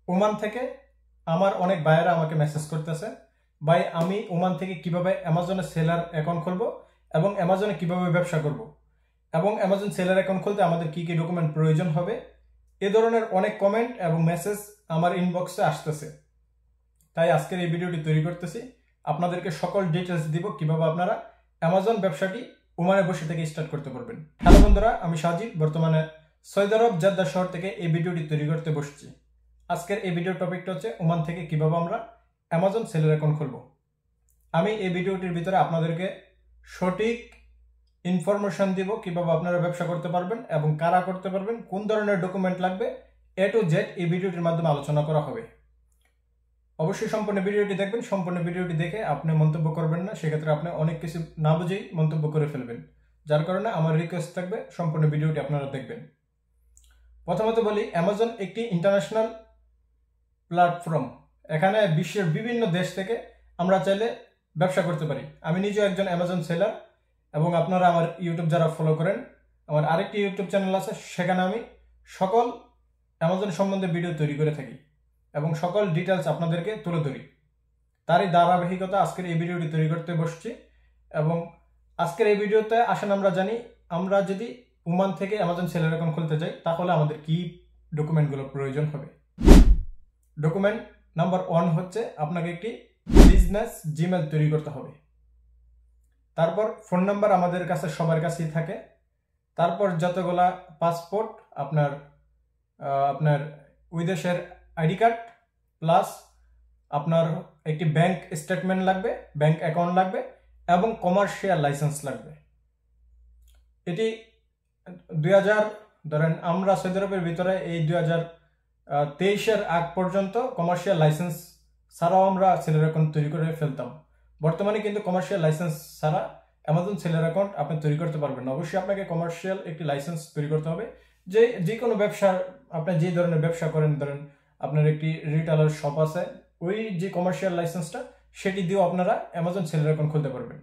Oman থেকে আমার অনেক ভাইয়েরা আমাকে মেসেজ করতেছে, ভাই আমি ওমান থেকে কিভাবে অ্যামাজনে সেলার অ্যাকাউন্ট খুলবো এবং অ্যামাজনে কিভাবে ব্যবসা করব এবং অ্যামাজন সেলার অ্যাকাউন্ট খুলতে আমাদের কি কি ডকুমেন্ট প্রয়োজন হবে, এ ধরনের অনেক কমেন্ট এবং মেসেজ আমার ইনবক্সে আসতেছে। তাই আজকের এই ভিডিওটি তৈরি করতেছি, আপনাদেরকে সকল ডিটেলস দিব কিভাবে আপনারা অ্যামাজন ব্যবসাটি ওমানে বসে থেকে স্টার্ট করতে পারবেন। হ্যালো বন্ধুরা, আমি সাজিদ, বর্তমানে সৌদি আরব জেদ্দা শহর থেকে এই ভিডিওটি তৈরি করতে বসছি। আজকের এই ভিডিওর টপিকটা হচ্ছে ওমান থেকে কিভাবে আমরা অ্যামাজন সেলার অ্যাকাউন্ট খুলব। আমি এই ভিডিওটির ভিতরে আপনাদেরকে সঠিক ইনফরমেশন দিব কিভাবে আপনারা ব্যবসা করতে পারবেন এবং কারা করতে পারবেন, কোন ধরনের ডকুমেন্ট লাগবে, এ টু জেড এই ভিডিওটির মাধ্যমে আলোচনা করা হবে। অবশ্যই সম্পূর্ণ ভিডিওটি দেখবেন। সম্পূর্ণ ভিডিওটি দেখে আপনি মন্তব্য করবেন না, সেক্ষেত্রে আপনি অনেক কিছু না বুঝেই মন্তব্য করে ফেলবেন। যার কারণে আমার রিকোয়েস্ট থাকবে সম্পূর্ণ ভিডিওটি আপনারা দেখবেন। প্রথমত বলি, অ্যামাজন একটি ইন্টারন্যাশনাল প্ল্যাটফর্ম। এখানে বিশ্বের বিভিন্ন দেশ থেকে আমরা চাইলে ব্যবসা করতে পারি। আমি নিজেও একজন অ্যামাজন সেলার এবং আপনারা আমার ইউটিউব যারা ফলো করেন, আমার আরেকটি ইউটিউব চ্যানেল আছে, সেখানে আমি সকল অ্যামাজন সম্বন্ধে ভিডিও তৈরি করে থাকি এবং সকল ডিটেলস আপনাদেরকে তুলে ধরি। তারই ধারাবাহিকতা আজকের এই ভিডিওটি তৈরি করতে বসছি। এবং আজকের এই ভিডিওতে আসেন আমরা জানি, আমরা যদি ওমান থেকে অ্যামাজন সেলার অ্যাকাউন্ট খুলতে চাই তাহলে আমাদের কি ডকুমেন্টগুলো প্রয়োজন হবে। ডকুমেন্ট নাম্বার 1 হচ্ছে আপনাকে একটি বিজনেস জিমেল তৈরি করতে হবে। তারপর ফোন নাম্বার আমাদের কাছে সবার কাছেই থাকে। তারপর যতগুলা পাসপোর্ট, আপনার বিদেশের আইডি কার্ড, প্লাস আপনার একটি ব্যাংক স্টেটমেন্ট লাগবে, ব্যাংক অ্যাকাউন্ট লাগবে এবং কমার্শিয়াল লাইসেন্স লাগবে। এটি 2000 ধরেন আমরা সৌদি আরবের ভিতরে এই 2023-এর আগ পর্যন্ত কমার্শিয়াল লাইসেন্স ছাড়াও আমরা সেলার অ্যাকাউন্ট তৈরি করে ফেলতাম। বর্তমানে কিন্তু কমার্শিয়াল লাইসেন্স ছাড়া অ্যামাজন সেলার অ্যাকাউন্ট আপনি তৈরি করতে পারবেন না। অবশ্যই আপনাকে কমার্শিয়াল একটি লাইসেন্স তৈরি করতে হবে। যে কোনো ব্যবসার, আপনি যে ধরনের ব্যবসা করেন, ধরেন আপনার একটি রিটেলার শপ আছে, ওই যে কমার্শিয়াল লাইসেন্সটা সেটি দিয়েও আপনারা অ্যামাজন সেলার অ্যাকাউন্ট খুলতে পারবেন।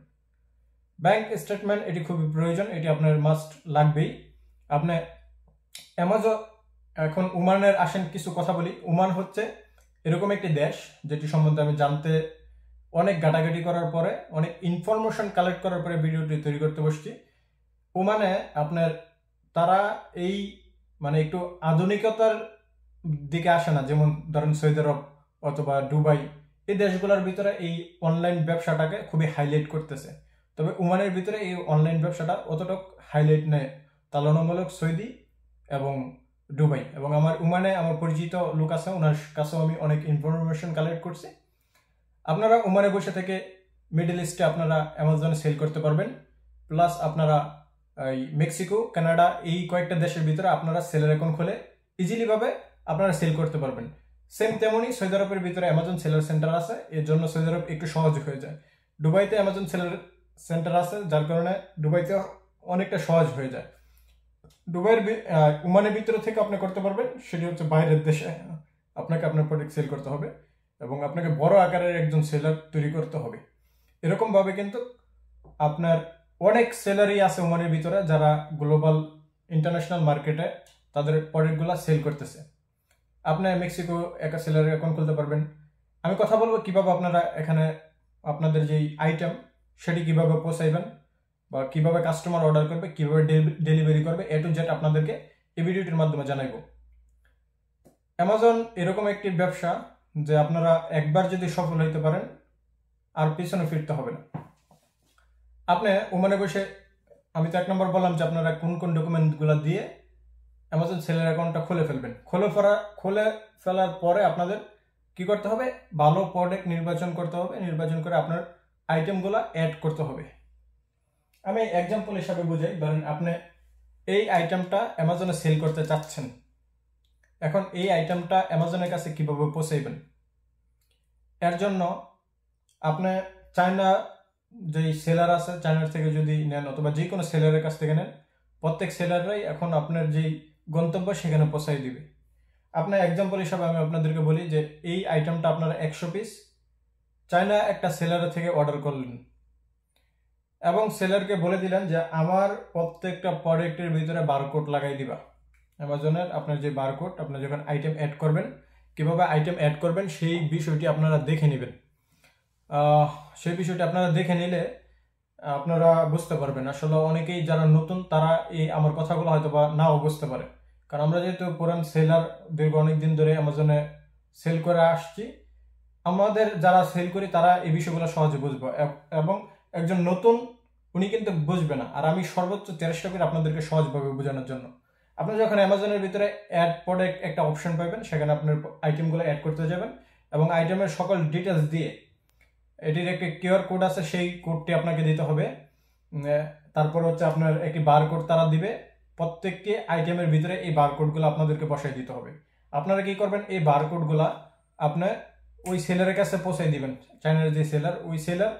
ব্যাংক স্টেটমেন্ট এটি খুবই প্রয়োজন, এটি আপনার মাস্ট লাগবেই। আপনি অ্যামাজন এখন ওমানের আসেন কিছু কথা বলি। ওমান হচ্ছে এরকম একটি দেশ যেটি সম্বন্ধে আমি জানতে অনেক ঘাটাঘাটি করার পরে, অনেক ইনফরমেশন কালেক্ট করার পরে ভিডিওটি তৈরি করতে বসছি। ওমানে আপনার তারা এই একটু আধুনিকতার দিকে আসে না, যেমন ধরেন সৌদি আরব অথবা দুবাই, এই দেশগুলোর ভিতরে এই অনলাইন ব্যবসাটাকে খুবই হাইলাইট করতেছে। তবে ওমানের ভিতরে এই অনলাইন ব্যবসাটা অতটুক হাইলাইট নেয় তুলনামূলক সৌদি এবং দুবাই। এবং আমার ওমানে আমার পরিচিত লোক আছে, ওনার কাছেও আমি অনেক ইনফরমেশন কালেক্ট করছি। আপনারা ওমানে বসে থেকে মিডল ইস্টে আপনারা অ্যামাজনে সেল করতে পারবেন, প্লাস আপনারা এই মেক্সিকো, কানাডা, এই কয়েকটা দেশের ভিতরে আপনারা সেলার অ্যাকাউন্ট খুলে ইজিলি ভাবে আপনারা সেল করতে পারবেন। সেম তেমনই সৌদি আরবের ভিতরে অ্যামাজন সেলার সেন্টার আছে, এর জন্য সৌদি আরব একটু সহজ হয়ে যায়। দুবাইতে অ্যামাজন সেলার সেন্টার আছে, যার কারণে দুবাইতে অনেকটা সহজ হয়ে যায়। দুবাইয়ের ওমানের ভিতরে থেকে আপনি করতে পারবেন, সেটি হচ্ছে বাইরের দেশে আপনাকে আপনার প্রোডাক্ট সেল করতে হবে এবং আপনাকে বড় আকারের একজন সেলার তৈরি করতে হবে। এরকম ভাবে কিন্তু আপনার অনেক সেলারই আছে ওমানের ভিতরে যারা গ্লোবাল ইন্টারন্যাশনাল মার্কেটে তাদের প্রোডাক্টগুলো সেল করতেছে। আপনি মেক্সিকো একটা সেলার অ্যাকাউন্ট খুলতে পারবেন। আমি কথা বলবো কিভাবে আপনারা এখানে আপনাদের যেই আইটেম সেটি কিভাবে পৌঁছাইবেন বা কিভাবে কাস্টমার অর্ডার করবে, কিভাবে ডেলিভারি করবে, এ টু জেড আপনাদেরকে এই ভিডিওটির মাধ্যমে জানাইব। অ্যামাজন এরকম একটি ব্যবসা যে আপনারা একবার যদি সফল হইতে পারেন আর পিছনে ফিরতে হবে না। আপনি ওমানে বসে, আমি তো 1 নম্বর বললাম যে আপনারা কোন কোন ডকুমেন্টগুলো দিয়ে অ্যামাজন সেলার অ্যাকাউন্টটা খুলে ফেলবেন। খুলে ফেলার পরে আপনাদের কি করতে হবে, ভালো প্রোডাক্ট নির্বাচন করতে হবে, নির্বাচন করে আপনার আইটেমগুলো অ্যাড করতে হবে। আমি এক্সাম্পল হিসাবে বুঝাই, ধরেন আপনি এই আইটেমটা অ্যামাজনে সেল করতে চাচ্ছেন। এখন এই আইটেমটা অ্যামাজনের কাছে কিভাবে পৌঁছাইবেন, এর জন্য আপনি চায়না যেই সেলার আছে, চায়নার থেকে যদি নেন অথবা যে কোনো সেলারের কাছ থেকে নেন, প্রত্যেক সেলাররাই এখন আপনার যেই গন্তব্য সেখানে পৌঁছাই দিবে। আপনার এক্সাম্পল হিসাবে আমি আপনাদেরকে বলি যে এই আইটেমটা আপনারা 100 পিস চায়না একটা সেলারের থেকে অর্ডার করলেন এবং সেলারকে বলে দিলেন যে আমার প্রত্যেকটা প্রোডাক্টের ভিতরে বারকোড লাগাই দিবা। অ্যামাজনের আপনার যে বারকোড, আপনি যখন আইটেম অ্যাড করবেন কিভাবে আইটেম অ্যাড করবেন সেই বিষয়টি আপনারা দেখে নেবেন। সেই বিষয়টি আপনারা দেখে নিলে আপনারা বুঝতে পারবেন। আসলে অনেকেই যারা নতুন তারা এই আমার কথাগুলো হয়তো বা নাও বুঝতে পারে, কারণ আমরা যেহেতু পুরান সেলার, দীর্ঘ অনেকদিন ধরে অ্যামাজনে সেল করে আসছি, আমাদের যারা সেল করি তারা এই বিষয়গুলো সহজে বুঝবে, এবং একজন নতুন উনি কিন্তু বুঝবে না। আর আমি সর্বোচ্চ চেষ্টা করি আপনাদেরকে সহজভাবে বোঝানোর জন্য। আপনি যখন অ্যামাজনের ভিতরে অ্যাড প্রোডাক্ট একটা অপশন পাবেন, সেখানে আপনার আইটেমগুলো অ্যাড করতে যাবেন এবং আইটেমের সকল ডিটেলস দিয়ে এটির একটি কিউআর কোড আছে, সেই কোডটি আপনাকে দিতে হবে। তারপর হচ্ছে আপনার একটি বারকোড তারা দিবে, প্রত্যেকটি আইটেমের ভিতরে এই বারকোডগুলো আপনাদেরকে বসাই দিতে হবে। আপনারা কি করবেন, এই বারকোডগুলো আপনার ওই সেলারের কাছে পৌঁছাই দিবেন। চাইনার যে সেলার, ওই সেলার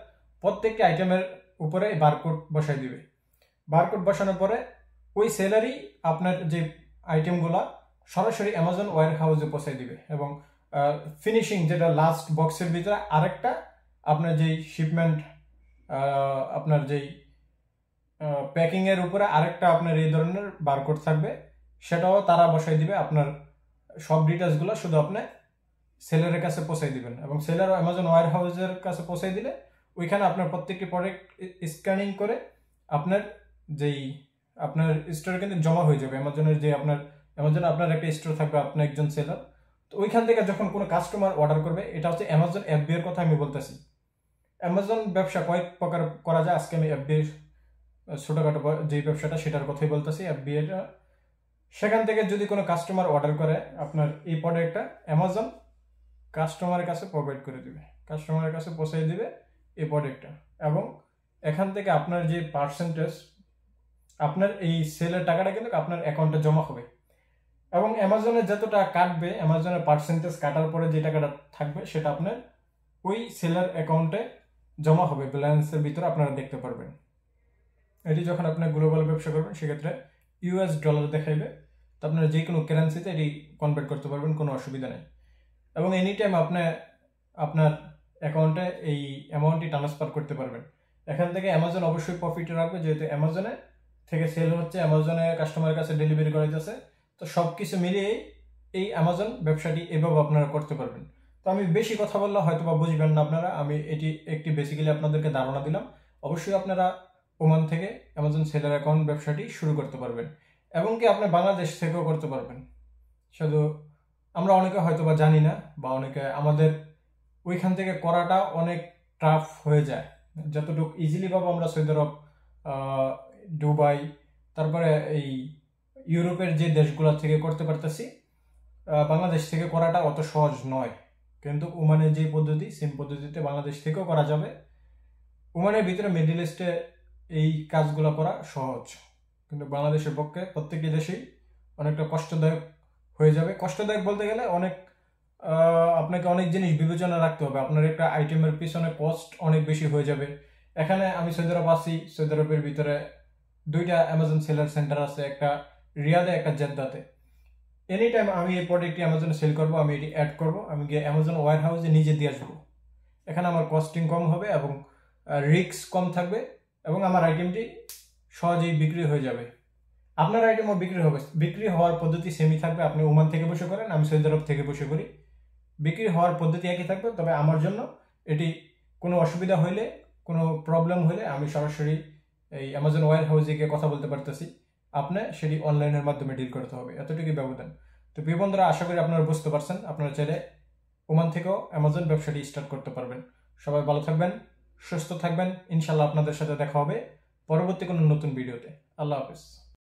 প্রত্যেকটি আইটেমের উপরে এই বারকোড বসাই দিবে। বারকোড বসানোর পরে ওই সেলারই আপনার যে আইটেমগুলো সরাসরি অ্যামাজন ওয়্যার হাউসে পৌঁছাই দিবে, এবং ফিনিশিং যেটা লাস্ট বক্সের ভিতরে আরেকটা আপনার যেই শিপমেন্ট, আপনার যেই প্যাকিং এর উপরে আরেকটা আপনার এই ধরনের বারকোড থাকবে, সেটাও তারা বসাই দিবে। আপনার সব ডিটেলসগুলো শুধু আপনি সেলারের কাছে পৌঁছাই দিবেন, এবং সেলার অ্যামাজন ওয়্যার হাউসের কাছে পৌঁছাই দিলে ওইখানে আপনার প্রত্যেকটি প্রোডাক্ট স্ক্যানিং করে আপনার যেই আপনার স্টোরে কিন্তু জমা হয়ে যাবে। অ্যামাজনের যে অ্যামাজনে আপনার একটা স্টোর থাকবে, আপনার একজন সেলার, তো ওইখান থেকে যখন কোনো কাস্টমার অর্ডার করবে, এটা হচ্ছে অ্যামাজন এফবি এর কথা আমি বলতেছি। অ্যামাজন ব্যবসা কয়েক প্রকার করা যায়, আজকে আমি এফবি ছোটখাটো যে ব্যবসাটা সেটার কথাই বলতেছি, এফবি এটা। সেখান থেকে যদি কোনো কাস্টমার অর্ডার করে, আপনার এই প্রোডাক্টটা অ্যামাজন কাস্টমারের কাছে প্রোভাইড করে দিবে, কাস্টমারের কাছে পৌঁছে দিবে এই প্রোডাক্টটা, এবং এখান থেকে আপনার যে পার্সেন্টেজ, আপনার এই সেলের টাকাটা কিন্তু আপনার অ্যাকাউন্টে জমা হবে, এবং অ্যামাজনে যত টাকা কাটবে, অ্যামাজনের পার্সেন্টেজ কাটার পরে যে টাকাটা থাকবে সেটা আপনার ওই সেলার অ্যাকাউন্টে জমা হবে, ব্যালেন্সের ভিতরে আপনারা দেখতে পারবেন। এটি যখন আপনি গ্লোবাল ব্যবসা করবেন, সেক্ষেত্রে ইউএস ডলার দেখাইবে, তো আপনারা যে কোনো কারেন্সিতে এটি কনভার্ট করতে পারবেন, কোনো অসুবিধা নেই। এবং এনি টাইম আপনি আপনার অ্যাকাউন্টে এই অ্যামাউন্টটি ট্রান্সফার করতে পারবেন। এখান থেকে অ্যামাজন অবশ্যই প্রফিটে রাখবে, যেহেতু অ্যামাজনে থেকে সেল হচ্ছে, অ্যামাজনে কাস্টমারের কাছে ডেলিভারি করা যাচ্ছে, তো সব কিছু মিলিয়েই এই অ্যামাজন ব্যবসাটি এভাবে আপনারা করতে পারবেন। তো আমি বেশি কথা বললে হয়তো বা বুঝবেন না আপনারা, আমি এটি একটি বেসিক্যালি আপনাদেরকে ধারণা দিলাম। অবশ্যই আপনারা ওমান থেকে অ্যামাজন সেলার অ্যাকাউন্ট ব্যবসাটি শুরু করতে পারবেন, এবং কি আপনি বাংলাদেশ থেকেও করতে পারবেন। শুধু আমরা অনেকে হয়তো বা জানি না, বা অনেকে আমাদের ওইখান থেকে করাটা অনেক টাফ হয়ে যায়। যতটুকু ইজিলি পাবো আমরা সৌদি আরব, দুবাই, তারপরে এই ইউরোপের যে দেশগুলো থেকে করতে পারতেছি, বাংলাদেশ থেকে করাটা অত সহজ নয়। কিন্তু ওমানের যে পদ্ধতি, সেম পদ্ধতিতে বাংলাদেশ থেকেও করা যাবে। ওমানের ভিতরে মিডল ইস্টে এই কাজগুলো করা সহজ, কিন্তু বাংলাদেশের পক্ষে প্রত্যেকটি দেশেই অনেকটা কষ্টদায়ক হয়ে যাবে। কষ্টদায়ক বলতে গেলে অনেক আপনাকে অনেক জিনিস বিবেচনা রাখতে হবে। আপনার একটা আইটেমের পিছনে কস্ট অনেক বেশি হয়ে যাবে। এখানে আমি সৌদি আরব আছি, সৌদি আরবের ভিতরে দুইটা অ্যামাজন সেলার সেন্টার আছে, একটা রিয়াদে, একটা জেদ্দাতে। এনি টাইম আমি এই প্রোডাক্টটি অ্যামাজনে সেল করবো, আমি এটি অ্যাড করবো, আমি গিয়ে অ্যামাজন ওয়্যার হাউসে নিজে দিয়ে আসবো। এখানে আমার কস্টিং কম হবে এবং রিস্ক কম থাকবে, এবং আমার আইটেমটি সহজেই বিক্রি হয়ে যাবে। আপনার আইটেমও বিক্রি হবে, বিক্রি হওয়ার পদ্ধতি সেমই থাকবে। আপনি ওমান থেকে বসে করেন, আমি সৌদি আরব থেকে বসে করি, বিক্রি হওয়ার পদ্ধতি একই থাকবে। তবে আমার জন্য এটি কোনো অসুবিধা হইলে, কোনো প্রবলেম হলে আমি সরাসরি এই অ্যামাজন ওয়্যার হাউসে গিয়ে কথা বলতে পারতেছি, আপনি সেটি অনলাইনের মাধ্যমে ডিল করতে হবে, এতটুকুই ব্যবধান। তো প্রিয় বন্ধুরা, আশা করি আপনারা বুঝতে পারছেন। আপনারা চাইলে ওমান থেকেও অ্যামাজন ব্যবসাটি স্টার্ট করতে পারবেন। সবাই ভালো থাকবেন, সুস্থ থাকবেন। ইনশাল্লাহ আপনাদের সাথে দেখা হবে পরবর্তী কোনো নতুন ভিডিওতে। আল্লাহ হাফেজ।